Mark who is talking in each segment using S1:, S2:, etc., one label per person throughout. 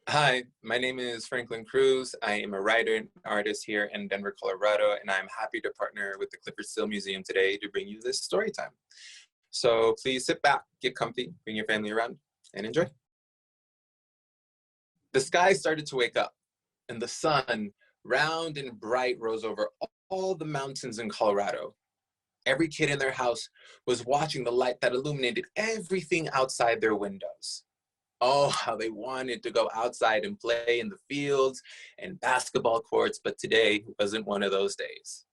S1: Hi, my name is Franklin Cruz. I am a writer and artist here in Denver, Colorado, and I'm happy to partner with the Clyfford Still Museum today to bring you this story time. So please sit back, get comfy, bring your family around, and enjoy. The sky started to wake up, and the sun, round and bright, rose over all the mountains in Colorado. Every kid in their house was watching the light that illuminated everything outside their windows. Oh, how they wanted to go outside and play in the fields and basketball courts, but today wasn't one of those days.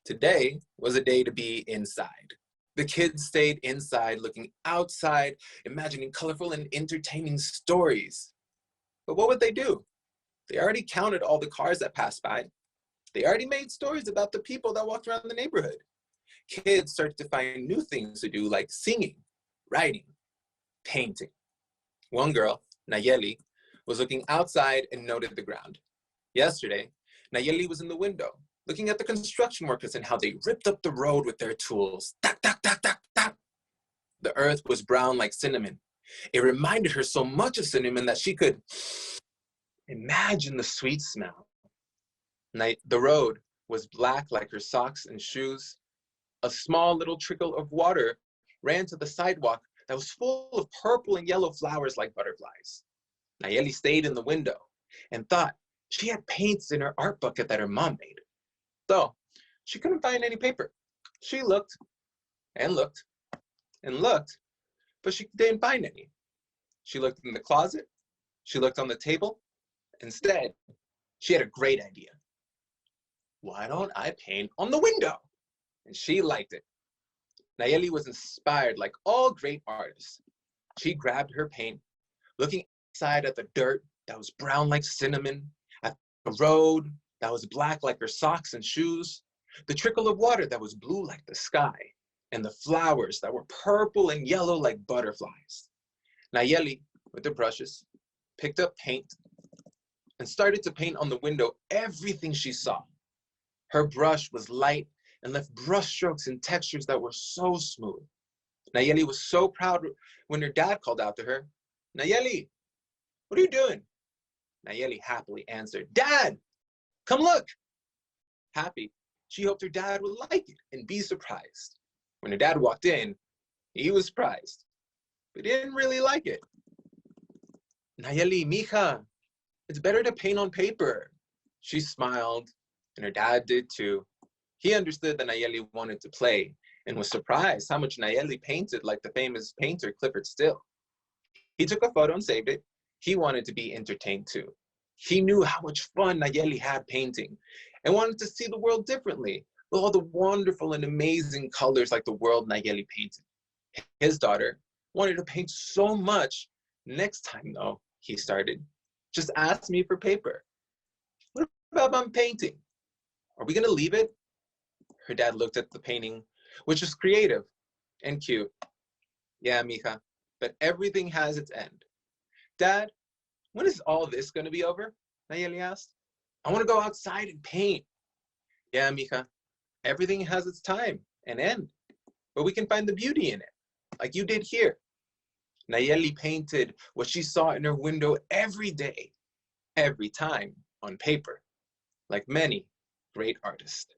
S1: Today was a day to be inside. The kids stayed inside, looking outside, imagining colorful and entertaining stories. But what would they do? They already counted all the cars that passed by. They already made stories about the people that walked around the neighborhood. Kids started to find new things to do, like singing, writing, painting. One girl, Nayeli, was looking outside and noted the ground. Yesterday, Nayeli was in the window, looking at the construction workers and how they ripped up the road with their tools. Tak, tak, tak, tak, tak. The earth was brown like cinnamon. It reminded her so much of cinnamon that she could imagine the sweet smell. The road was black like her socks and shoes. A small little trickle of water ran to the sidewalk that was full of purple and yellow flowers like butterflies. Nayeli stayed in the window and thought she had paints in her art bucket that her mom made. So she couldn't find any paper. She looked and looked and looked, but she didn't find any. She looked in the closet. She looked on the table. Instead, she had a great idea. Why don't I paint on the window? And she liked it. Nayeli was inspired like all great artists. She grabbed her paint, looking outside at the dirt that was brown like cinnamon, at the road that was black like her socks and shoes, the trickle of water that was blue like the sky, and the flowers that were purple and yellow like butterflies. Nayeli, with the brushes, picked up paint and started to paint on the window everything she saw. Her brush was light and left brush strokes and textures that were so smooth. Nayeli was so proud when her dad called out to her, "Nayeli, what are you doing?" Nayeli happily answered, "Dad, come look." Happy, she hoped her dad would like it and be surprised. When her dad walked in, he was surprised, but he didn't really like it. "Nayeli, mija, it's better to paint on paper." She smiled, and her dad did too. He understood that Nayeli wanted to play and was surprised how much Nayeli painted like the famous painter Clyfford Still. He took a photo and saved it. He wanted to be entertained too. He knew how much fun Nayeli had painting and wanted to see the world differently with all the wonderful and amazing colors like the world Nayeli painted. His daughter wanted to paint so much. "Next time though," he started, "just ask me for paper." "What about my painting? Are we gonna leave it?" Her dad looked at the painting, which was creative and cute. "Yeah, mija, but everything has its end." "Dad, when is all this going to be over?" Nayeli asked. "I want to go outside and paint." "Yeah, mija, everything has its time and end, but we can find the beauty in it, like you did here." Nayeli painted what she saw in her window every day, every time on paper, like many great artists.